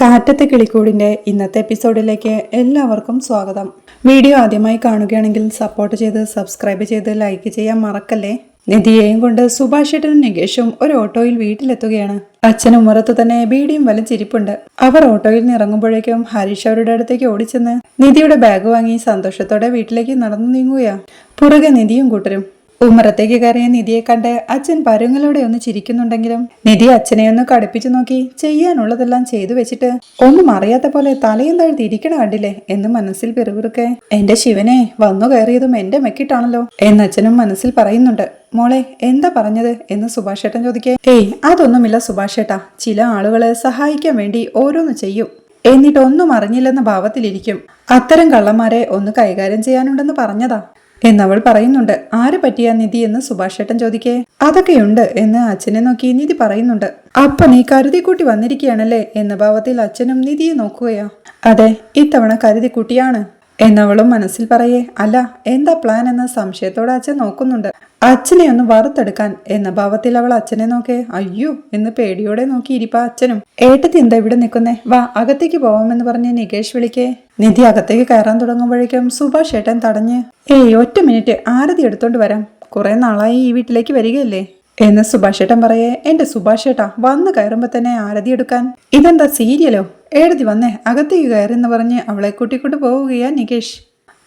കാറ്റത്തെ കിളിക്കൂടിന്റെ ഇന്നത്തെ എപ്പിസോഡിലേക്ക് എല്ലാവർക്കും സ്വാഗതം. വീഡിയോ ആദ്യമായി കാണുകയാണെങ്കിൽ സപ്പോർട്ട് ചെയ്ത് സബ്സ്ക്രൈബ് ചെയ്ത് ലൈക്ക് ചെയ്യാൻ മറക്കല്ലേ. നിധിയെയും കൊണ്ട് സുഭാഷേട്ടനും നികേഷും ഒരു ഓട്ടോയിൽ വീട്ടിലെത്തുകയാണ്. അച്ഛനും ഉമ്മറത്ത് തന്നെ ബീഡിയും വലിച്ചിരിപ്പുണ്ട്. അവർ ഓട്ടോയിൽ നിന്ന് ഇറങ്ങുമ്പോഴേക്കും ഹരീഷ് അവരുടെ അടുത്തേക്ക് ഓടിച്ചെന്ന് നിധിയുടെ ബാഗ് വാങ്ങി സന്തോഷത്തോടെ വീട്ടിലേക്ക് നടന്നു നീങ്ങുകയാ. പുറകെ നിധിയും കൂട്ടരും. ഉമ്മറത്തേക്ക് കയറിയ നിധിയെ കണ്ട് അച്ഛൻ പരുങ്ങലോടെ ഒന്ന് ചിരിക്കുന്നുണ്ടെങ്കിലും നിധി അച്ഛനെ ഒന്ന് കടുപ്പിച്ചു നോക്കി ചെയ്യാനുള്ളതെല്ലാം ചെയ്തു വെച്ചിട്ട് ഒന്നും അറിയാത്ത പോലെ തലയും താഴ്ത്തി ഇരിക്കണ കണ്ടില്ലേ എന്ന് മനസ്സിൽ പിറുപിറുക്കെ. എന്റെ ശിവനെ, വന്നു കയറിയതും എന്റെ മെക്കിട്ടാണല്ലോ എന്ന് അച്ഛനും മനസ്സിൽ പറയുന്നുണ്ട്. മോളെ, എന്താ പറഞ്ഞത് എന്ന് സുഭാഷേട്ടൻ ചോദിക്കേ. ഏയ് അതൊന്നുമില്ല സുഭാഷേട്ടാ, ചില ആളുകളെ സഹായിക്കാൻ വേണ്ടി ഓരോന്ന് ചെയ്യും, എന്നിട്ട് ഒന്നും അറിഞ്ഞില്ലെന്ന ഭാവത്തിലിരിക്കും. അത്തരം കള്ളന്മാരെ ഒന്ന് കൈകാര്യം ചെയ്യാനുണ്ടെന്ന് പറഞ്ഞതാ എന്നവൾ പറയുന്നുണ്ട്. ആര് പറ്റിയാ നിധി എന്ന് സുഭാഷേട്ടൻ ചോദിക്കേ. അതൊക്കെയുണ്ട് എന്ന് അച്ഛനെ നോക്കി നിധി പറയുന്നുണ്ട്. അപ്പൊ നീ കരുതിക്കൂട്ടി വന്നിരിക്കുകയാണല്ലേ എന്ന ഭാവത്തിൽ അച്ഛനും നിധിയെ നോക്കുകയാ. അതെ, ഇത്തവണ കരുതിക്കുട്ടിയാണ് എന്നവളും മനസ്സിൽ പറയേ. അല്ല, എന്താ പ്ലാൻ എന്ന സംശയത്തോടെ അച്ഛൻ നോക്കുന്നുണ്ട്. അച്ഛനെ ഒന്ന് വറുത്തെടുക്കാൻ എന്ന ഭാവത്തിൽ അവൾ അച്ഛനെ നോക്കേ. അയ്യോ എന്ന് പേടിയോടെ നോക്കിയിരിപ്പാ അച്ഛനും. ഏട്ടത്തി എന്താ ഇവിടെ നിൽക്കുന്നേ, വാ അകത്തേക്ക് പോവാമെന്ന് പറഞ്ഞ് നികേഷ് വിളിക്കേ. നിധി അകത്തേക്ക് കയറാൻ തുടങ്ങുമ്പോഴേക്കും സുഭാഷ് ഏട്ടൻ തടഞ്ഞ്, ഏയ് ഒറ്റ മിനിറ്റ്, ആരതി എടുത്തോണ്ട് വരാം, കുറെ നാളായി ഈ വീട്ടിലേക്ക് വരികയല്ലേ എന്ന് സുഭാഷേട്ടൻ പറയേ. എന്റെ സുഭാഷേട്ടാ, വന്ന് കയറുമ്പോ തന്നെ ആരതി എടുക്കാൻ ഇതെന്താ സീരിയലോ? എഴുതി വന്നേ അകത്തേക്ക് കയറെന്ന് പറഞ്ഞ് അവളെ കൂട്ടിക്കൊണ്ട് പോവുകയാ നികേഷ്.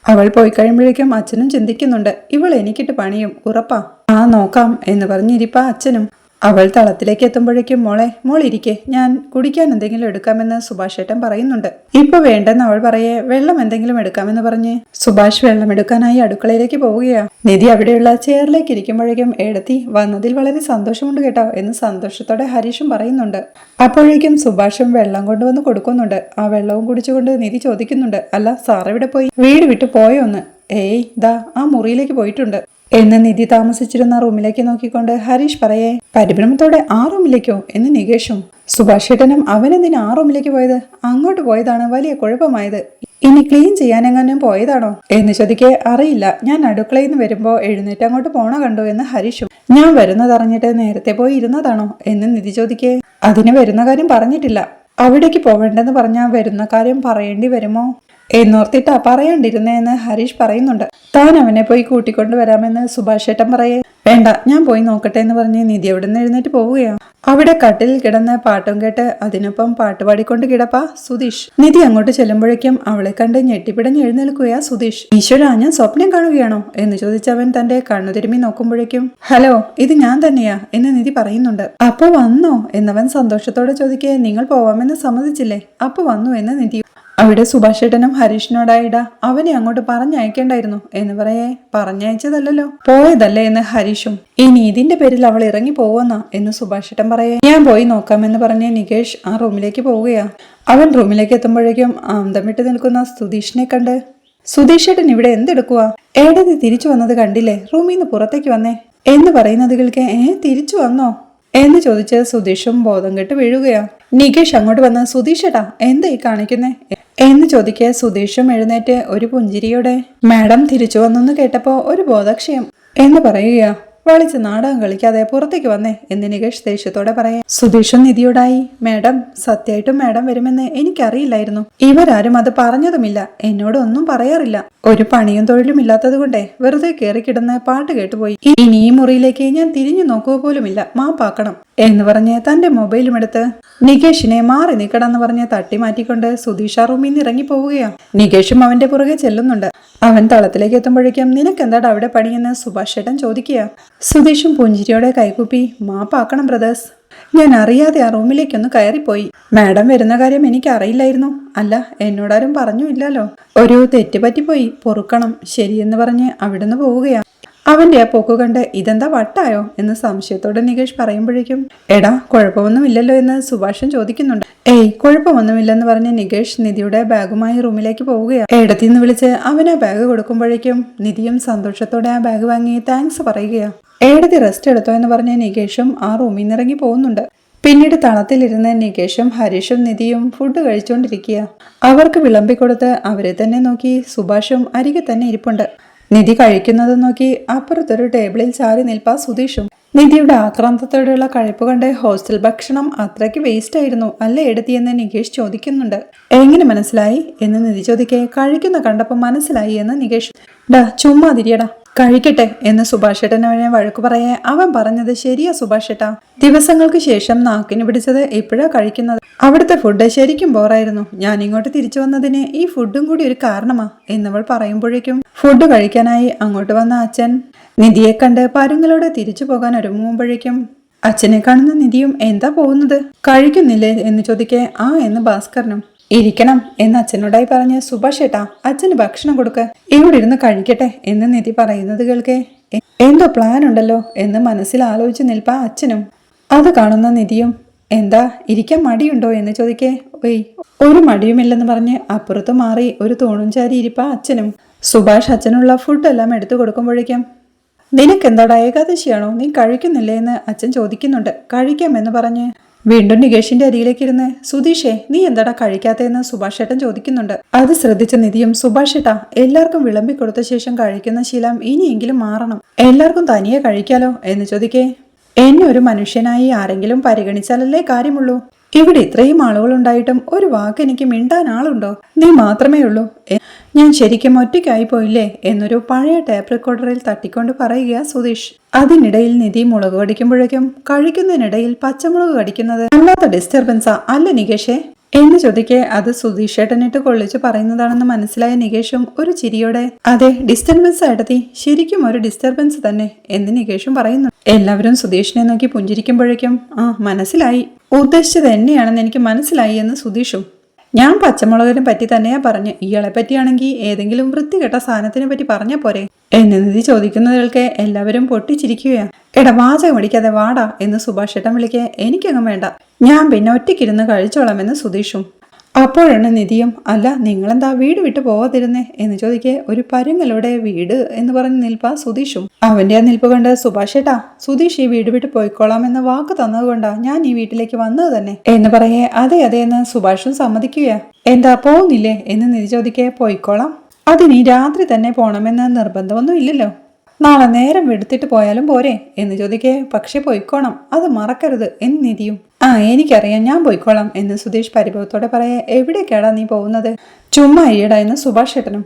അവൾ പോയി കഴിയുമ്പോഴേക്കും അച്ഛനും ചിന്തിക്കുന്നുണ്ട്, ഇവൾ എനിക്കിട്ട് പണിയും ഉറപ്പാ. ആ നോക്കാം എന്ന് പറഞ്ഞിരിപ്പാ അച്ഛനും. അവൾ തളത്തിലേക്ക് എത്തുമ്പോഴേക്കും മോളിരിക്കെ, ഞാൻ കുടിക്കാൻ എന്തെങ്കിലും എടുക്കാമെന്ന് സുഭാഷേട്ടൻ പറയുന്നുണ്ട്. ഇപ്പൊ വേണ്ടെന്ന് അവൾ പറയേ. വെള്ളം എന്തെങ്കിലും എടുക്കാമെന്ന് പറഞ്ഞ് സുഭാഷ് വെള്ളം എടുക്കാനായി അടുക്കളയിലേക്ക് പോവുകയാ. നിധി അവിടെയുള്ള ചെയറിലേക്ക് ഇരിക്കുമ്പോഴേക്കും എടത്തി വന്നതിൽ വളരെ സന്തോഷമുണ്ട് കേട്ടോ എന്ന് സന്തോഷത്തോടെ ഹരീഷും പറയുന്നുണ്ട്. അപ്പോഴേക്കും സുഭാഷും വെള്ളം കൊണ്ടുവന്ന് കൊടുക്കുന്നുണ്ട്. ആ വെള്ളവും കുടിച്ചുകൊണ്ട് നിധി ചോദിക്കുന്നുണ്ട്, അല്ല സാർ എവിടെ പോയി? വീട് വിട്ടു പോയോന്ന്? ഏയ് ദാ ആ മുറിയിലേക്ക് പോയിട്ടുണ്ട് എന്ന് നിധി താമസിച്ചിരുന്ന റൂമിലേക്ക് നോക്കിക്കൊണ്ട് ഹരീഷ് പറയേ. പരിഭ്രമത്തോടെ ആ റൂമിലേക്കോ എന്ന് നികേഷും. സുഭാഷേട്ടനും അവനെന്തിനാ ആ റൂമിലേക്ക് പോയത്? അങ്ങോട്ട് പോയതാണ് വലിയ കുഴപ്പമായത്. ഇനി ക്ലീൻ ചെയ്യാനെങ്ങാനും പോയതാണോ എന്ന് ചോദിക്കേ. അറിയില്ല, ഞാൻ അടുക്കളയിൽ നിന്ന് വരുമ്പോ എഴുന്നേറ്റ് അങ്ങോട്ട് പോണ കണ്ടു എന്ന് ഹരീഷും. ഞാൻ വരുന്നതറിഞ്ഞിട്ട് നേരത്തെ പോയി ഇരുന്നതാണോ എന്ന് നിധി ചോദിക്കേ. അതിന് വരുന്ന കാര്യം പറഞ്ഞിട്ടില്ല. അവിടേക്ക് പോവേണ്ടെന്ന് പറഞ്ഞാൽ വരുന്ന കാര്യം പറയേണ്ടി വരുമോ എന്നോർത്തിട്ടാ പറയാണ്ടിരുന്നേന്ന് ഹരീഷ് പറയുന്നുണ്ട്. താൻ അവനെ പോയി കൂട്ടിക്കൊണ്ടുവരാമെന്ന് സുഭാഷേട്ടൻ പറയേ. വേണ്ട, ഞാൻ പോയി നോക്കട്ടെ എന്ന് പറഞ്ഞ് നിധി അവിടെ നിന്ന് എഴുന്നേറ്റ് പോവുകയാണ്. അവിടെ കട്ടിലിൽ കിടന്ന് പാട്ടും കേട്ട് അതിനൊപ്പം പാട്ട് പാടിക്കൊണ്ട് കിടപ്പാ സുധീഷ്. നിധി അങ്ങോട്ട് ചെല്ലുമ്പോഴേക്കും അവളെ കണ്ട് ഞെട്ടിപ്പിടഞ്ഞ് എഴുന്നേൽക്കുകയാ സുധീഷ്. ഈശ്വരാ, ഞാൻ സ്വപ്നം കാണുകയാണോ എന്ന് ചോദിച്ചവൻ തന്റെ കണ്ണു തിരുമ്മി നോക്കുമ്പോഴേക്കും ഹലോ, ഇത് ഞാൻ തന്നെയാ എന്ന് നിധി പറയുന്നുണ്ട്. അപ്പൊ വന്നോ എന്നവൻ സന്തോഷത്തോടെ ചോദിക്കേ. നിങ്ങൾ പോവാമെന്ന് സമ്മതിച്ചില്ലേ? അപ്പൊ വന്നു എന്ന് നിധി. അവിടെ സുഭാഷേട്ടനും ഹരീഷിനോടായിടാ അവനെ അങ്ങോട്ട് പറഞ്ഞയക്കേണ്ടായിരുന്നു എന്ന് പറയേ. പറഞ്ഞയച്ചതല്ലോ, പോയതല്ലേ എന്ന് ഹരീഷും. ഇനി ഇതിന്റെ പേരിൽ അവൾ ഇറങ്ങി പോവെന്നാ എന്ന് സുഭാഷേട്ടൻ പറയേ. ഞാൻ പോയി നോക്കാമെന്ന് പറഞ്ഞ് നികേഷ് ആ റൂമിലേക്ക് പോവുകയാ. അവൻ റൂമിലേക്ക് എത്തുമ്പോഴേക്കും ആന്തം വിട്ട് നിൽക്കുന്ന സുധീഷിനെ കണ്ട്, സുധീഷേട്ടൻ ഇവിടെ എന്തെടുക്കുവാ? ഏടതി തിരിച്ചു വന്നത് കണ്ടില്ലേ? റൂമിൽ നിന്ന് പുറത്തേക്ക് വന്നേ എന്ന് പറയുന്നത് കേൾക്കെ. തിരിച്ചു വന്നോ എന്ന് ചോദിച്ച് സുധീഷും ബോധം കെട്ട് വീഴുകയാ. നികേഷ് അങ്ങോട്ട് വന്ന്, സുധീഷേട്ടാ എന്താ ഈ കാണിക്കുന്നേ എന്ന് ചോദിക്കെ. സുധീഷും എഴുന്നേറ്റ് ഒരു പുഞ്ചിരിയോടെ, മാഡം തിരിച്ചു വന്നെന്ന് കേട്ടപ്പോ ഒരു ബോധക്ഷയം എന്ന് പറയുകയാ. വളിച്ച് നാടകം കളിക്കാതെ പുറത്തേക്ക് വന്നേ എന്ന് നികേഷ് ദേഷ്യത്തോടെ പറയാം. സുധീഷും നിധിയോടായി, മാഡം സത്യമായിട്ടും മാഡം വരുമെന്ന് എനിക്കറിയില്ലായിരുന്നു. ഇവരാരും അത് പറഞ്ഞതുമില്ല, എന്നോട് ഒന്നും പറയാറില്ല. ഒരു പണിയും തൊഴിലും ഇല്ലാത്തത് കൊണ്ടേ വെറുതെ കയറിക്കിടന്ന് പാട്ട് കേട്ടുപോയി. ഇനി ഈ മുറിയിലേക്ക് ഞാൻ തിരിഞ്ഞു നോക്കുക പോലുമില്ല, മാപ്പാക്കണം എന്ന് പറഞ്ഞ് തന്റെ മൊബൈലും എടുത്ത് നികേഷിനെ മാറി നിൽക്കണമെന്ന് പറഞ്ഞ് തട്ടി മാറ്റിക്കൊണ്ട് സുധീഷ റൂമിൽ നിന്ന് ഇറങ്ങി പോവുകയാ. നികേഷും അവന്റെ പുറകെ ചെല്ലുന്നുണ്ട്. അവൻ തളത്തിലേക്ക് എത്തുമ്പോഴേക്കും നിനക്കെന്താടാ അവിടെ പണിയെന്ന് സുഭാഷേട്ടൻ ചോദിക്കുക. സുധീഷും പുഞ്ചിരിയോടെ കൈകൂപ്പി, മാപ്പാക്കണം ബ്രദേഴ്സ്, ഞാൻ അറിയാതെ ആ റൂമിലേക്കൊന്ന് കയറിപ്പോയി. മാഡം വരുന്ന കാര്യം എനിക്ക് അറിയില്ലായിരുന്നു. അല്ല, എന്നോടാരും പറഞ്ഞുമില്ലല്ലോ. ഒരു തെറ്റ് പറ്റിപ്പോയി, പൊറുക്കണം. ശരിയെന്ന് പറഞ്ഞ് അവിടുന്ന് പോവുകയാ. അവന്റെ ആ പോക്ക് കണ്ട് ഇതെന്താ വട്ടായോ എന്ന് സംശയത്തോടെ നികേഷ് പറയുമ്പോഴേക്കും, എടാ കുഴപ്പമൊന്നുമില്ലല്ലോ എന്ന് സുഭാഷൻ ചോദിക്കുന്നുണ്ട്. ഏയ് കുഴപ്പമൊന്നുമില്ലെന്ന് പറഞ്ഞ് നികേഷ് നിധിയുടെ ബാഗുമായി റൂമിലേക്ക് പോവുകയാണ്. എടത്തിന്ന് വിളിച്ച് അവൻ ആ ബാഗ് കൊടുക്കുമ്പോഴേക്കും നിധിയും സന്തോഷത്തോടെ ആ ബാഗ് വാങ്ങി താങ്ക്സ് പറയുകയാ. ഏടത്തി റെസ്റ്റ് എടുത്തോ എന്ന് പറഞ്ഞ് നികേഷും ആ റൂമിൽ നിന്ന് ഇറങ്ങി പോകുന്നുണ്ട്. പിന്നീട് തളത്തിലിരുന്ന് നികേഷും ഹരീഷും നിധിയും ഫുഡ് കഴിച്ചുകൊണ്ടിരിക്കുക. അവർക്ക് വിളമ്പിക്കൊടുത്ത് അവരെ തന്നെ നോക്കി സുഭാഷും അരികെ തന്നെ ഇരിപ്പുണ്ട്. നിധി കഴിക്കുന്നത് നോക്കി അപ്പുറത്തൊരു ടേബിളിൽ ചാരി നിൽപ്പാ സുധീഷും. നിധിയുടെ ആക്രാന്തത്തോടെയുള്ള കഴിപ്പ് കണ്ട് ഹോസ്റ്റൽ ഭക്ഷണം അത്രയ്ക്ക് വേസ്റ്റ് ആയിരുന്നു അല്ലേ എടുത്തിയെന്ന് നികേഷ് ചോദിക്കുന്നുണ്ട്. എങ്ങനെ മനസ്സിലായി എന്ന് നിധി ചോദിക്കെ കഴിക്കുന്ന കണ്ടപ്പോൾ മനസ്സിലായി എന്ന് നികേഷ്. ഡാ ചുമ്മാതിരിയടാ, കഴിക്കട്ടെ എന്ന് സുഭാഷേട്ടനെ വഴക്കു പറയെ അവൻ പറഞ്ഞത് ശരിയാ സുഭാഷേട്ടാ. ദിവസങ്ങൾക്ക് ശേഷം നാക്കിന് പിടിച്ചത് എപ്പോഴാ കഴിക്കുന്നത്. അവിടുത്തെ ഫുഡ് ശരിക്കും ബോറായിരുന്നു. ഞാൻ ഇങ്ങോട്ട് തിരിച്ചു വന്നതിന് ഈ ഫുഡും കൂടി ഒരു കാരണമാ എന്നവൾ പറയുമ്പോഴേക്കും ഫുഡ് കഴിക്കാനായി അങ്ങോട്ട് വന്ന അച്ഛൻ നിധിയെ കണ്ട് പരുങ്ങളോടെ തിരിച്ചു പോകാൻ ഒരുങ്ങുമ്പോഴേക്കും അച്ഛനെ കാണുന്ന നിധിയും എന്താ പോകുന്നത്, കഴിക്കുന്നില്ലേ എന്ന് ചോദിക്കെ ആ എന്ന് ഭാസ്കരനും. ഇരിക്കണം എന്ന് അച്ഛനോടായി പറഞ്ഞ് സുഭാഷേട്ടാ അച്ഛന് ഭക്ഷണം കൊടുക്ക, ഇവിടെ ഇരുന്ന് കഴിക്കട്ടെ എന്ന് നിധി പറയുന്നത് കേൾക്കെ എന്തോ പ്ലാൻ ഉണ്ടല്ലോ എന്ന് മനസ്സിൽ ആലോചിച്ച് നിൽപ്പാ അച്ഛനും. അത് കാണുന്ന നിധിയും എന്താ ഇരിക്കാൻ മടിയുണ്ടോ എന്ന് ചോദിക്കെ ഒരു മടിയുമില്ലെന്ന് പറഞ്ഞ് അപ്പുറത്ത് മാറി ഒരു തൂണും ചാരി ഇരിപ്പാ അച്ഛനും. സുഭാഷ് അച്ഛനുള്ള ഫുഡെല്ലാം എടുത്തു കൊടുക്കുമ്പോഴേക്കും നിനക്കെന്താടാ ഏകാദശിയാണോ, നീ കഴിക്കുന്നില്ലേ എന്ന് അച്ഛൻ ചോദിക്കുന്നുണ്ട്. കഴിക്കാമെന്ന് പറഞ്ഞ് വീണ്ടും നികേഷിന്റെ അരിയിലേക്ക് ഇരുന്ന് സുധീഷേ നീ എന്താടാ കഴിക്കാത്തതെന്ന് സുഭാഷ് ഏട്ടൻ ചോദിക്കുന്നുണ്ട്. അത് ശ്രദ്ധിച്ച നിധിയും സുഭാഷേട്ടാ എല്ലാവർക്കും വിളമ്പി കൊടുത്ത ശേഷം കഴിക്കുന്ന ശീലം ഇനിയെങ്കിലും മാറണം, എല്ലാവർക്കും തനിയെ കഴിക്കാലോ എന്ന് ചോദിക്കേ എന്നെ ഒരു മനുഷ്യനായി ആരെങ്കിലും പരിഗണിച്ചാലല്ലേ കാര്യമുള്ളൂ. ഇവിടെ ഇത്രയും ആളുകളുണ്ടായിട്ടും ഒരു വാക്ക് എനിക്ക് മിണ്ടാൻ ആളുണ്ടോ, നീ മാത്രമേ ഉള്ളൂ, ഞാൻ ശരിക്കും ഒറ്റയ്ക്കായി പോയില്ലേ എന്നൊരു പഴയ ടേപ്പ് റെക്കോർഡറിൽ തട്ടിക്കൊണ്ട് പറയുക സുധീഷ്. അതിനിടയിൽ നിധി മുളക് കടിക്കുമ്പോഴേക്കും കഴിക്കുന്നതിനിടയിൽ പച്ചമുളക് കടിക്കുന്നത് അല്ലാത്ത ഡിസ്റ്റർബൻസാ അല്ല നികേഷേ എന്ന് ചോദിക്കെ അത് സുധീഷേട്ടനിട്ട് കൊള്ളിച്ച് പറയുന്നതാണെന്ന് മനസ്സിലായ നികേഷും ഒരു ചിരിയോടെ അതെ ഡിസ്റ്റർബൻസ് ആയിട്ടത്തി, ശരിക്കും ഒരു ഡിസ്റ്റർബൻസ് തന്നെ എന്ന് നികേഷും പറയുന്നു. എല്ലാവരും സുധീഷിനെ നോക്കി പുഞ്ചിരിക്കുമ്പോഴേക്കും മനസ്സിലായി, ഉദ്ദേശിച്ചത് എന്നെയാണെന്ന് എനിക്ക് മനസ്സിലായി എന്ന് സുധീഷും. ഞാൻ പച്ചമുളകിനെ പറ്റി തന്നെയാ പറഞ്ഞ്, ഇയാളെ പറ്റിയാണെങ്കിൽ ഏതെങ്കിലും വൃത്തികെട്ട സാധനത്തിനെ പറ്റി പറഞ്ഞ പോരെ എന്ന് നിധി ചോദിക്കുന്നതിൽക്ക് എല്ലാവരും പൊട്ടിച്ചിരിക്കുകയാ. എടാ വാചകം അടിക്കാതെ വാടാ എന്ന് സുഭാഷ് ഏട്ടൻ വിളിക്കെ എനിക്കങ്ങും വേണ്ട, ഞാൻ പിന്നെ ഒറ്റയ്ക്കിരുന്ന് കഴിച്ചോളാം എന്ന് സുധീഷും. അപ്പോഴാണ് നിധിയും അല്ല നിങ്ങളെന്താ വീട് വിട്ടു പോവാതിരുന്നേ എന്ന് ചോദിക്കെ ഒരു പരുങ്ങലോടെ വീട് എന്ന് പറഞ്ഞ് നിൽപ്പാ സുധീഷും. അവന്റെ ആ നിൽപ്പ് കണ്ട് സുഭാഷേട്ടാ സുധീഷ് ഈ വീട് വിട്ട് പോയിക്കോളാം എന്ന വാക്ക് തന്നതുകൊണ്ടാ ഞാൻ ഈ വീട്ടിലേക്ക് വന്നത് തന്നെ എന്ന് പറയേ അതെ അതെ എന്ന് സുഭാഷും സമ്മതിക്കുകയാ. എന്താ പോകുന്നില്ലേ എന്ന് നിധി ചോദിക്കെ പോയിക്കോളാം, അതിനി രാത്രി തന്നെ പോണമെന്ന് നിർബന്ധമൊന്നും ഇല്ലല്ലോ, നാളെ നേരം വെടുത്തിട്ട് പോയാലും പോരെ എന്ന് ചോദിക്കെ പക്ഷെ പോയിക്കോണം അത് മറക്കരുത് എന്ന് നിധിയും. എനിക്കറിയാം ഞാൻ പോയിക്കോളാം എന്ന് സുധീഷ് പരിഭവത്തോടെ പറയാ. എവിടേക്കാടാ നീ പോകുന്നത്, ചുമ്മാ അയ്യടാ എന്ന് സുഭാഷ് ഏട്ടനും.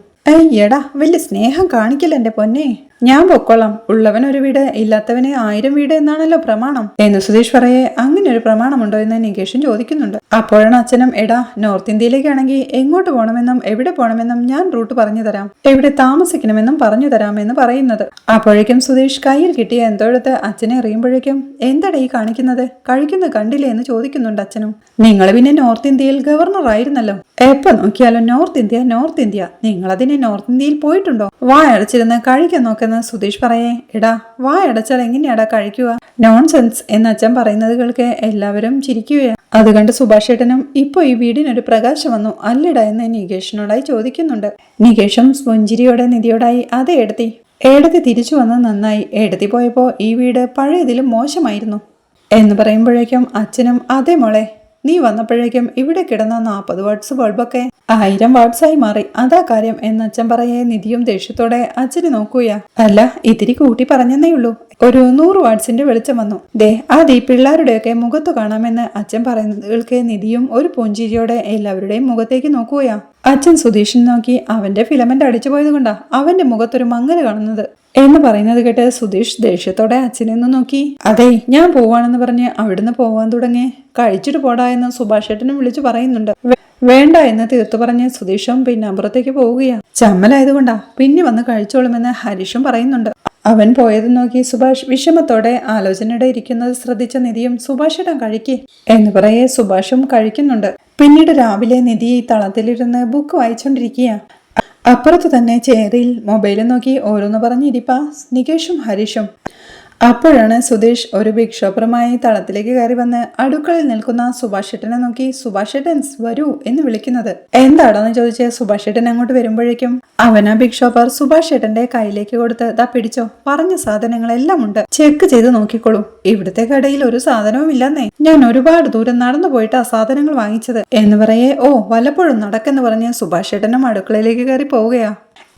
എടാ വലിയ സ്നേഹം കാണിക്കില്ല എന്റെ പൊന്നെ, ഞാൻ പൊക്കോളാം, ഉള്ളവൻ ഒരു വീട് ഇല്ലാത്തവന് 1000 വീട് എന്നാണല്ലോ പ്രമാണം എന്ന് സുധീഷ് പറയേ. അങ്ങനെ ഒരു പ്രമാണമുണ്ടോ എന്ന് നികേഷും ചോദിക്കുന്നുണ്ട്. അപ്പോഴാണ് അച്ഛനും എടാ നോർത്ത് ഇന്ത്യയിലേക്കാണെങ്കിൽ എങ്ങോട്ട് പോകണമെന്നും എവിടെ പോകണമെന്നും ഞാൻ റൂട്ട് പറഞ്ഞു തരാം, എവിടെ താമസിക്കണമെന്നും പറഞ്ഞു തരാം എന്ന് പറയുന്നത്. അപ്പോഴേക്കും സുധീഷ് കയ്യിൽ കിട്ടിയ എന്തോ എടുത്ത് അച്ഛനെ എറിയുമ്പോഴേക്കും എന്താടാ ഈ കാണിക്കുന്നത്, കഴിക്കുന്നത് കണ്ടില്ലേ എന്ന് ചോദിക്കുന്നുണ്ട് അച്ഛനും. നിങ്ങൾ പിന്നെ നോർത്ത് ഇന്ത്യയിൽ ഗവർണർ ആയിരുന്നല്ലോ, എപ്പോ നോക്കിയാലും നോർത്ത് ഇന്ത്യ നോർത്ത് ഇന്ത്യ, നിങ്ങളതിനെ നോർത്ത് ഇന്ത്യയിൽ പോയിട്ടുണ്ടോ, വായടച്ചിരുന്ന് കഴിക്കാൻ നോക്കുന്ന സുധീഷ് പറയേ. എടാ വായടച്ചാൽ എങ്ങനെയാടാ കഴിക്കുക, നോൺസെൻസ് എന്ന് അച്ഛൻ പറയുന്നത് കേൾക്കെ എല്ലാവരും ചിരിക്കുകയാണ്. അത് കണ്ട് സുഭാഷ് ഏട്ടനും ഇപ്പൊ ഈ വീടിനൊരു പ്രകാശം വന്നു അല്ലടാ എന്ന് നികേഷിനോടായി ചോദിക്കുന്നുണ്ട്. നികേഷും പുഞ്ചിരിയോടെ നിധിയോടായി അതെ ഏടത്തി തിരിച്ചു വന്നത് നന്നായി, ഏടത്തി പോയപ്പോ ഈ വീട് പഴയതിലും മോശമായിരുന്നു എന്ന് പറയുമ്പോഴേക്കും അച്ഛനും അതെ മോളെ നീ വന്നപ്പോഴേക്കും ഇവിടെ കിടന്ന 40 വാട്ട്സ് ബൾബൊക്കെ 1000 വാട്ട്സായി മാറി, അതാ കാര്യം എന്ന് അച്ഛൻ പറയേ. നിധിയും ദേഷ്യത്തോടെ അച്ഛന് നോക്കുകയാ. അല്ല ഇത്തിരി കൂട്ടി പറഞ്ഞെന്നേ ഉള്ളൂ, ഒരു 100 വാട്ട്സിന്റെ വെളിച്ചം വന്നു, ദേ അത് ഈ പിള്ളേരുടെയൊക്കെ മുഖത്ത് കാണാമെന്ന് അച്ഛൻ പറയുന്നതുകൾക്ക് നിധിയും ഒരു പുഞ്ചിരിയോടെ എല്ലാവരുടെയും മുഖത്തേക്ക് നോക്കുകയാ. അച്ഛൻ സുധീഷിനെ നോക്കി അവന്റെ ഫിലമെന്റ് അടിച്ചു പോയത് കൊണ്ടാ അവന്റെ മുഖത്തൊരു മങ്ങല് കാണുന്നത് എന്ന് പറയുന്നത് കേട്ട് സുധീഷ് ദേഷ്യത്തോടെ അച്ഛനെ ഒന്ന് നോക്കി. അതെ ഞാൻ പോവാണെന്ന് പറഞ്ഞ് അവിടുന്ന് പോവാൻ തുടങ്ങി. കഴിച്ചിട്ട് പോടാ എന്ന് സുഭാഷ് ഏട്ടനും വിളിച്ചു പറയുന്നുണ്ട്. വേണ്ട എന്ന് തീർത്തു പറഞ്ഞ് സുധീഷും പിന്നെ അപ്പുറത്തേക്ക് പോവുകയാ. ചമ്മലായതുകൊണ്ടാ പിന്നെ വന്ന് കഴിച്ചോളുമെന്ന് ഹരീഷും പറയുന്നുണ്ട്. അവൻ പോയത് നോക്കി സുഭാഷ് വിഷമത്തോടെ ആലോചനയുടെ ഇരിക്കുന്നത് ശ്രദ്ധിച്ച നിധിയും സുഭാഷ് ഏട്ടൻ കഴിക്കേ എന്ന് പറയേ സുഭാഷും കഴിക്കുന്നുണ്ട്. പിന്നീട് രാവിലെ നിധി തളത്തിലിരുന്ന് ബുക്ക് വായിച്ചോണ്ടിരിക്കുക. അപ്പുറത്ത് തന്നെ ചെയറിൽ മൊബൈലും നോക്കി ഓരോന്ന് പറഞ്ഞിരിപ്പാ നികേഷും ഹരീഷും. അപ്പോഴാണ് സുധീഷ് ഒരു ബിഗ് ഷോപ്പറുമായി തളത്തിലേക്ക് കയറി വന്ന് അടുക്കളയിൽ നിൽക്കുന്ന സുഭാഷ് ഏട്ടനെ നോക്കി സുഭാഷ് ഏട്ടൻസ് വരൂ എന്ന് വിളിക്കുന്നത്. എന്താണെന്ന് ചോദിച്ച് സുഭാഷ് ഏട്ടൻ അങ്ങോട്ട് വരുമ്പോഴേക്കും അവനാ ബിഗ് ഷോപ്പർ സുഭാഷ് ഏട്ടന്റെ കയ്യിലേക്ക് കൊടുത്ത് ദാ പിടിച്ചോ, പറഞ്ഞ സാധനങ്ങളെല്ലാം ഉണ്ട്, ചെക്ക് ചെയ്ത് നോക്കിക്കോളൂ, ഇവിടുത്തെ കടയിൽ ഒരു സാധനവും ഇല്ലെന്നേ, ഞാൻ ഒരുപാട് ദൂരം നടന്നു പോയിട്ടാ സാധനങ്ങൾ വാങ്ങിച്ചത് എന്ന് പറയേ. ഓ വല്ലപ്പോഴും നടക്കെന്ന് പറഞ്ഞ് സുഭാഷ് ഏട്ടനും അടുക്കളയിലേക്ക് കയറി പോവുകയാ.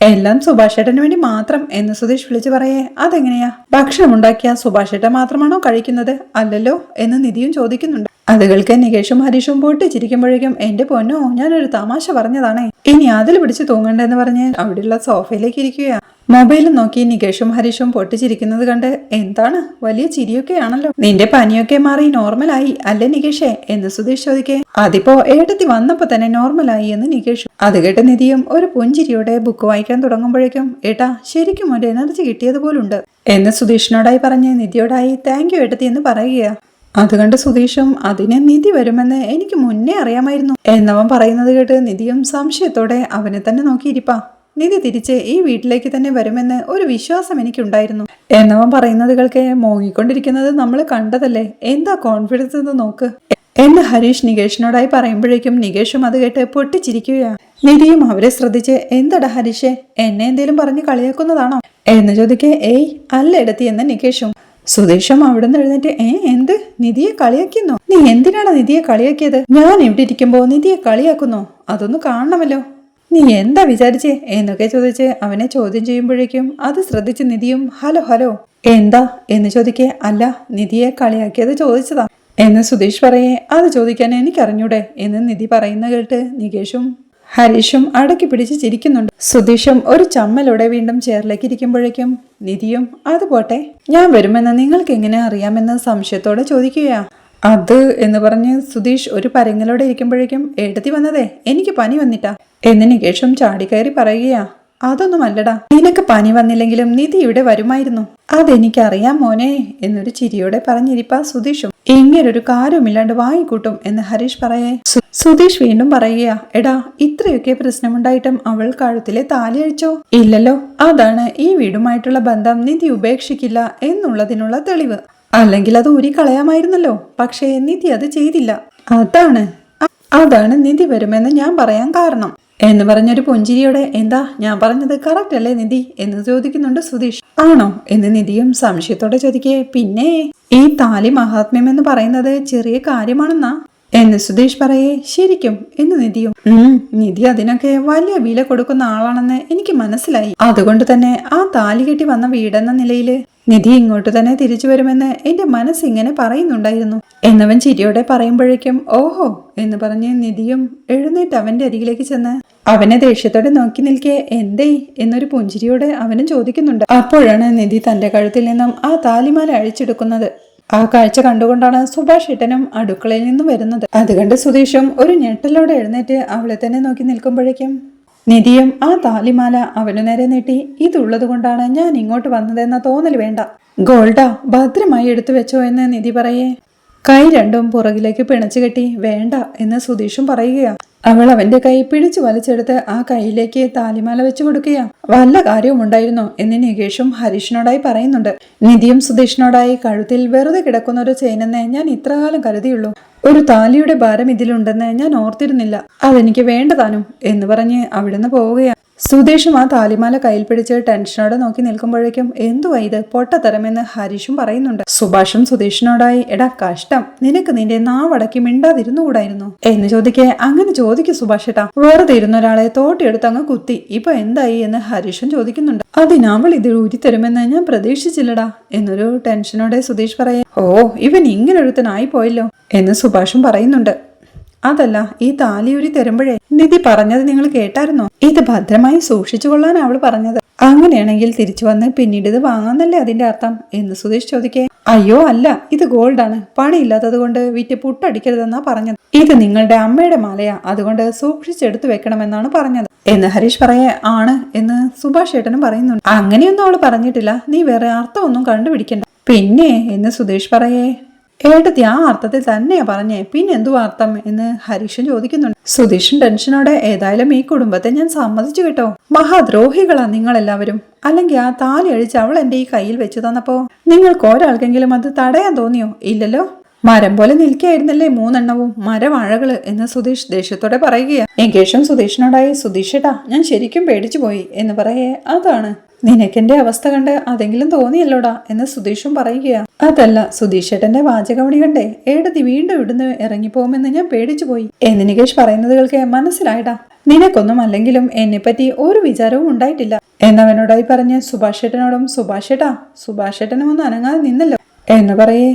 എല്ലാം സുഭാഷേട്ടന് വേണ്ടി മാത്രം എന്ന് സുധീഷ് വിളിച്ചു പറയേ. അതെങ്ങനെയാ? ഭക്ഷണം ഉണ്ടാക്കിയ സുഭാഷേട്ടൻ മാത്രമാണോ കഴിക്കുന്നത്? അല്ലല്ലോ എന്ന് നിധിയും ചോദിക്കുന്നുണ്ട്. അത് കേൾക്കാൻ നികേഷും ഹരീഷും പൊട്ടിച്ചിരിക്കുമ്പോഴേക്കും എന്റെ പൊന്നോ, ഞാനൊരു തമാശ പറഞ്ഞതാണേ, ഇനി അതിൽ പിടിച്ച് തൂങ്ങണ്ടെന്ന് പറഞ്ഞ് അവിടെയുള്ള സോഫയിലേക്ക് ഇരിക്കുകയാ. മൊബൈലും നോക്കി നികേഷും ഹരീഷും പൊട്ടിച്ചിരിക്കുന്നത് കണ്ട് എന്താണ്, വലിയ ചിരിയൊക്കെയാണല്ലോ, നിന്റെ പനിയൊക്കെ മാറി നോർമലായി അല്ലേ നികേഷേ എന്ന് സുധീഷ് ചോദിക്കേ. അതിപ്പോ ഏട്ടത്തി വന്നപ്പോ തന്നെ നോർമലായി എന്ന് നികേഷും. അത് കേട്ട് നിധിയും ഒരു പുഞ്ചിരിയോടെ ബുക്ക് വായിക്കാൻ തുടങ്ങുമ്പോഴേക്കും ഏട്ടാ ശരിക്കും ഒരു എനർജി കിട്ടിയതുപോലുണ്ട് എന്ന് സുധീഷിനോടായി പറഞ്ഞ് നിധിയോടായി താങ്ക് യു ഏട്ടത്തി എന്ന് പറയുകയാ. അത് കണ്ട് സുധീഷും അതിന് നിധി വരുമെന്ന് എനിക്ക് മുന്നേ അറിയാമായിരുന്നു എന്നവൻ പറയുന്നത് കേട്ട് നിധിയും സംശയത്തോടെ അവനെ തന്നെ നോക്കിയിരിപ്പാ. നിധി തിരിച്ച് ഈ വീട്ടിലേക്ക് തന്നെ വരുമെന്ന് ഒരു വിശ്വാസം എനിക്കുണ്ടായിരുന്നു എന്നവൻ പറയുന്നത് കേൾക്കെ മോങ്ങിക്കൊണ്ടിരിക്കുന്നത് നമ്മൾ കണ്ടതല്ലേ, എന്താ കോൺഫിഡൻസ് എന്ന് നോക്ക് എന്ന് ഹരീഷ് നികേഷിനോടായി പറയുമ്പോഴേക്കും നികേഷും അത് കേട്ട് പൊട്ടിച്ചിരിക്കുകയാ. നിധിയും അവരെ ശ്രദ്ധിച്ച് എന്താടാ ഹരീഷെ, എന്നെ എന്തേലും പറഞ്ഞ് കളിയാക്കുന്നതാണോ എന്ന് ചോദിക്കേ. ഏയ് അല്ല എടുത്തി എന്ന് നികേഷും. സുധീഷും അവിടെ നിന്ന് എഴുന്നേറ്റ് എന്ത്, നിധിയെ കളിയാക്കിയെന്നോ? നീ എന്തിനാണ് നിധിയെ കളിയാക്കിയത്? ഞാൻ ഇവിടെ ഇരിക്കുമ്പോ നിധിയെ കളിയാക്കുന്നോ? അതൊന്ന് കാണണമല്ലോ, നീ എന്താ വിചാരിച്ചേ എന്നൊക്കെ ചോദിച്ച് അവനെ ചോദ്യം ചെയ്യുമ്പോഴേക്കും അത് ശ്രദ്ധിച്ച് നിധിയും ഹലോ ഹലോ എന്താ എന്ന് ചോദിക്കേ. അല്ല, നിധിയെ കളിയാക്കിയത് ചോദിച്ചതാ എന്ന് സുധീഷ് പറയേ. അത് ചോദിക്കാൻ എനിക്കറിഞ്ഞൂടെ എന്ന് നിധി പറയുന്ന കേട്ട് നികേഷും ഹരീഷും അടക്കി പിടിച്ച് ചിരിക്കുന്നുണ്ട്. സുധീഷും ഒരു ചമ്മലോടെ വീണ്ടും ചെയറിലേക്ക് ഇരിക്കുമ്പോഴേക്കും നിധിയും അത് പോട്ടെ, ഞാൻ വരുമെന്ന് നിങ്ങൾക്ക് എങ്ങനെ അറിയാമെന്ന് സംശയത്തോടെ ചോദിക്കുകയാ. അത് എന്ന് പറഞ്ഞ് സുധീഷ് ഒരു പരങ്ങലോടെ ഇരിക്കുമ്പോഴേക്കും ഏട്ടത്തി വന്നതേ എനിക്ക് പനി വന്നിട്ടാ എന്ന് നികേഷും ചാടിക്കയറി പറയുകയാ. അതൊന്നുമല്ലടാ, നിനക്ക് പനി വന്നില്ലെങ്കിലും നിധി ഇവിടെ വരുമായിരുന്നു, അതെനിക്കറിയാം മോനെ എന്നൊരു ചിരിയോടെ പറഞ്ഞിരിപ്പാ സുധീഷും. ഇങ്ങനൊരു കാര്യമില്ലാണ്ട് വാങ്ങിക്കൂട്ടും എന്ന് ഹരീഷ് പറയേ. സുധീഷ് വീണ്ടും പറയുകയാ. എടാ, ഇത്രയൊക്കെ പ്രശ്നമുണ്ടായിട്ടും അവൾ കഴുത്തിലെ താലി അഴിച്ചോ? ഇല്ലല്ലോ, അതാണ് ഈ വീടുമായിട്ടുള്ള ബന്ധം നിധി ഉപേക്ഷിക്കില്ല എന്നുള്ളതിനുള്ള തെളിവ്. അല്ലെങ്കിൽ അത് ഊരിക്കളയാമായിരുന്നല്ലോ, പക്ഷേ നിധി അത് ചെയ്തില്ല. അതാണ് നിധി വരുമെന്ന് ഞാൻ പറയാൻ കാരണം എന്ന് പറഞ്ഞൊരു പുഞ്ചിരിയോടെ എന്താ ഞാൻ പറഞ്ഞത് കറക്റ്റ് അല്ലേ നിധി എന്ന് ചോദിക്കുന്നുണ്ട് സുധീഷ്. ആണോ എന്ന് നിധിയും സംശയത്തോടെ ചോദിക്കേ. പിന്നെ ഈ താലി മഹാത്മ്യം എന്ന് പറയുന്നത് ചെറിയ കാര്യമാണെന്നാ എന്ന് സുധീഷ് പറയേ. ശരിക്കും എന്ന് നിധിയും. നിധി അതിനൊക്കെ വലിയ വില കൊടുക്കുന്ന ആളാണെന്ന് എനിക്ക് മനസ്സിലായി. അതുകൊണ്ട് തന്നെ ആ താലി കെട്ടി വന്ന വീടെന്ന നിലയില് നിധി ഇങ്ങോട്ട് തന്നെ തിരിച്ചു വരുമെന്ന് എന്റെ മനസ്സിങ്ങനെ പറയുന്നുണ്ടായിരുന്നു എന്നവൻ ചിരിയോടെ പറയുമ്പോഴേക്കും ഓഹോ എന്ന് പറഞ്ഞ് നിധിയും എഴുന്നേറ്റ് അവന്റെ അരികിലേക്ക് ചെന്ന് അവനെ ദേഷ്യത്തോടെ നോക്കി നിൽക്കെ. എന്തേ എന്നൊരു പുഞ്ചിരിയോടെ അവനും ചോദിക്കുന്നുണ്ട്. അപ്പോഴാണ് നിധി തന്റെ കഴുത്തിൽ നിന്നും ആ താലിമാല അഴിച്ചെടുക്കുന്നത്. ആ കാഴ്ച കണ്ടുകൊണ്ടാണ് സുഭാഷ് ഏട്ടനും അടുക്കളയിൽ നിന്നും വരുന്നത്. അത് കണ്ട് സുധീഷും ഒരു ഞെട്ടലോടെ എഴുന്നേറ്റ് അവളെ തന്നെ നോക്കി നിൽക്കുമ്പോഴേക്കും നിധിയും ആ താലിമാല അവനു നേരെ നീട്ടി. ഇതുള്ളത് കൊണ്ടാണ് ഞാൻ ഇങ്ങോട്ട് വന്നതെന്ന തോന്നൽ വേണ്ട, ഗോൾഡാ ഭദ്രമായി എടുത്തു വെച്ചോ എന്ന് നിധി പറയേ. കൈ രണ്ടും പുറകിലേക്ക് പിണച്ചു കെട്ടി. വേണ്ട എന്ന് സുധീഷും പറയുകയാ. അവൾ അവന്റെ കൈ പിടിച്ചു വലിച്ചെടുത്ത് ആ കൈയിലേക്ക് താലിമാല വെച്ചു കൊടുക്കുകയാ. വല്ല കാര്യവും ഉണ്ടായിരുന്നോ എന്ന് നികേഷും ഹരീഷിനോടായി പറയുന്നുണ്ട്. നിധിയും സുധീഷിനോടായി കഴുത്തിൽ വെറുതെ കിടക്കുന്ന ഒരു ചെയിനെന്നേ ഞാൻ ഇത്രകാലം കരുതിയുള്ളൂ, ഒരു താലിയുടെ ഭാരം ഇതിലുണ്ടെന്ന് ഞാൻ ഓർത്തിരുന്നില്ല, അതെനിക്ക് വേണ്ടതാനും എന്ന് പറഞ്ഞ് അവിടുന്ന് പോവുകയാണ്. സുധീഷും ആ താലിമാല കയ്യിൽ പിടിച്ച് ടെൻഷനോടെ നോക്കി നിൽക്കുമ്പോഴേക്കും എന്തുവാ ഇത് പൊട്ടത്തരമെന്ന് ഹരീഷും പറയുന്നുണ്ട്. സുഭാഷും സുധീഷിനോടായി എടാ കഷ്ടം, നിനക്ക് നിന്റെ നാവടക്കി മിണ്ടാതിരുന്നുകൂടായിരുന്നു എന്ന് ചോദിക്കേ. അങ്ങനെ ചോദിക്കു സുഭാഷേട്ടാ, വെറുതെ ഇരുന്ന ഒരാളെ തോട്ടിയെടുത്ത് അങ്ങ് കുത്തി, ഇപ്പൊ എന്തായി എന്ന് ഹരീഷും ചോദിക്കുന്നുണ്ട്. അതിനവൾ ഇത് ഊരിത്തരുമെന്ന് ഞാൻ പ്രതീക്ഷിച്ചില്ലടാ എന്നൊരു ടെൻഷനോടെ സുധീഷ് പറയേ. ഓ ഇവൻ ഇങ്ങനൊരുത്തനായി പോയല്ലോ എന്ന് സുഭാഷും പറയുന്നുണ്ട്. അതല്ല, ഈ താലിയൂരി തരുമ്പോഴേ നിധി പറഞ്ഞത് നിങ്ങൾ കേട്ടായിരുന്നോ? ഇത് ഭദ്രമായി സൂക്ഷിച്ചു കൊള്ളാൻ അവള് പറഞ്ഞത്. അങ്ങനെയാണെങ്കിൽ തിരിച്ചു വന്ന് പിന്നീട് ഇത് വാങ്ങാന്നല്ലേ അതിന്റെ അർത്ഥം എന്ന് സുധീഷ് ചോദിക്കേ. അയ്യോ അല്ല, ഇത് ഗോൾഡാണ്, പണിയില്ലാത്തത് കൊണ്ട് വിറ്റ് പുട്ടടിക്കരുതെന്നാ പറഞ്ഞത്. ഇത് നിങ്ങളുടെ അമ്മയുടെ മാലയാ, അതുകൊണ്ട് സൂക്ഷിച്ചെടുത്തു വെക്കണമെന്നാണ് പറഞ്ഞത് എന്ന് ഹരീഷ് പറയേ. ആണ് എന്ന് സുഭാഷ് ഏട്ടനും പറയുന്നുണ്ട്. അങ്ങനെയൊന്നും അവള് പറഞ്ഞിട്ടില്ല, നീ വേറെ അർത്ഥമൊന്നും കണ്ടുപിടിക്കണ്ട. പിന്നെ എന്ന് സുധീഷ് പറയേ. ഏട്ടത്തി ആ അർത്ഥത്തിൽ തന്നെയാ പറഞ്ഞേ, പിന്നെ എന്തു അർത്ഥം എന്ന് ഹരീഷും ചോദിക്കുന്നുണ്ട്. സുധീഷും ടെൻഷനോടെ ഏതായാലും ഈ കുടുംബത്തെ ഞാൻ സമ്മതിച്ചു കേട്ടോ, മഹാദ്രോഹികളാ നിങ്ങളെല്ലാവരും. അല്ലെങ്കിൽ ആ താലി അഴിച്ച് അവൾ എന്റെ ഈ കയ്യിൽ വെച്ചു തന്നപ്പോ നിങ്ങൾക്ക് ഒരാൾക്കെങ്കിലും അത് തടയാൻ തോന്നിയോ? ഇല്ലല്ലോ, മരം പോലെ നിൽക്കുകയായിരുന്നല്ലേ മൂന്നെണ്ണവും മരവാഴകള് എന്ന് സുധീഷ് ദേഷ്യത്തോടെ പറയുകയാ. നികേഷും സുധീഷിനോടായി സുധീഷേട്ടാ ഞാൻ ശരിക്കും പേടിച്ചു പോയി എന്ന് പറയേ. അതാണ്, നിനക്കെന്റെ അവസ്ഥ കണ്ട് അതെങ്കിലും തോന്നിയല്ലോടാ എന്ന് സുധീഷും പറയുകയാ. അതല്ല, സുധീഷേട്ടന്റെ വാചകമണി കണ്ടേ ഏടത്തി വീണ്ടും ഇവിടുന്ന് ഇറങ്ങിപ്പോകുമെന്ന് ഞാൻ പേടിച്ചു പോയി എന്ന് നികേഷ് പറയുന്നത് കേൾക്കെ. മനസ്സിലായിടാ, നിനക്കൊന്നും അല്ലെങ്കിലും എന്നെപ്പറ്റി ഒരു വിചാരവും ഉണ്ടായിട്ടില്ല എന്നവനോടായി പറഞ്ഞ് സുഭാഷേട്ടനോടും സുഭാഷേട്ടനും ഒന്നും അനങ്ങാതെ നിന്നല്ലോ എന്ന് പറയേ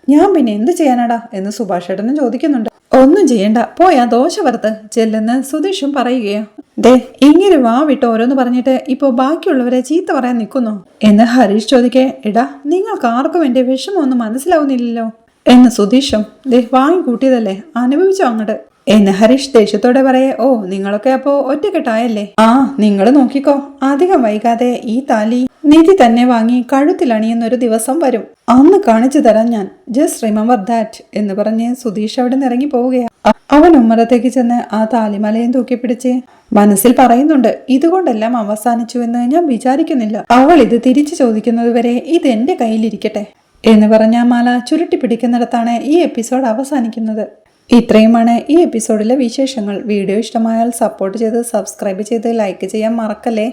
ഞാൻ പിന്നെ എന്ത് ചെയ്യാനാടാ എന്ന് സുഭാഷേട്ടനും ചോദിക്കുന്നുണ്ട്. ഒന്നും ചെയ്യണ്ട, പോയാ ദോശ വറുത്ത് ചെല്ലെന്ന് സുധീഷും പറയുകയാ. ദേ ഇങ്ങനെ വാ വിട്ട് ഓരോന്ന് പറഞ്ഞിട്ട് ഇപ്പൊ ബാക്കിയുള്ളവരെ ചീത്ത പറയാൻ നിൽക്കുന്നോ എന്ന് ഹരീഷ് ചോദിക്കേ. എടാ നിങ്ങൾക്ക് ആർക്കും എന്റെ വിഷമമൊന്നും മനസ്സിലാവുന്നില്ലല്ലോ എന്ന് സുധീഷും. ദേ വാങ്ങി കൂട്ടിയതല്ലേ, അനുഭവിച്ചോ അങ്ങോട്ട് എന്ന് ഹരീഷ് ദേഷ്യത്തോടെ പറയേ. ഓ നിങ്ങളൊക്കെ അപ്പോ ഒറ്റക്കെട്ടായല്ലേ? ആ നിങ്ങൾ നോക്കിക്കോ, അധികം വൈകാതെ ഈ താലി നിധി തന്നെ വാങ്ങി കഴുത്തിലണിയുന്നൊരു ദിവസം വരും, അന്ന് കാണിച്ചു തരാം ഞാൻ. ജസ്റ്റ് റിമെമ്പർ ദാറ്റ് എന്ന് പറഞ്ഞ് സുധീഷ് അവിടെ നിന്ന് ഇറങ്ങി പോവുകയാ. അവൻ ഉമ്മറത്തേക്ക് ചെന്ന് ആ താലിമലയും തൂക്കിപ്പിടിച്ച് മനസ്സിൽ പറയുന്നുണ്ട്, ഇതുകൊണ്ടെല്ലാം അവസാനിച്ചു എന്ന് ഞാൻ വിചാരിക്കുന്നില്ല. അവൾ ഇത് തിരിച്ചു ചോദിക്കുന്നത് വരെ ഇത് എന്റെ കയ്യിലിരിക്കട്ടെ എന്ന് പറഞ്ഞ മാല ചുരുട്ടി പിടിക്കുന്നിടത്താണ് ഈ എപ്പിസോഡ് അവസാനിക്കുന്നത്. ഇത്രയുമാണ് ഈ എപ്പിസോഡിലെ വിശേഷങ്ങൾ. വീഡിയോ ഇഷ്ടമായാൽ സപ്പോർട്ട് ചെയ്ത് സബ്സ്ക്രൈബ് ചെയ്ത് ലൈക്ക് ചെയ്യാൻ മറക്കല്ലേ.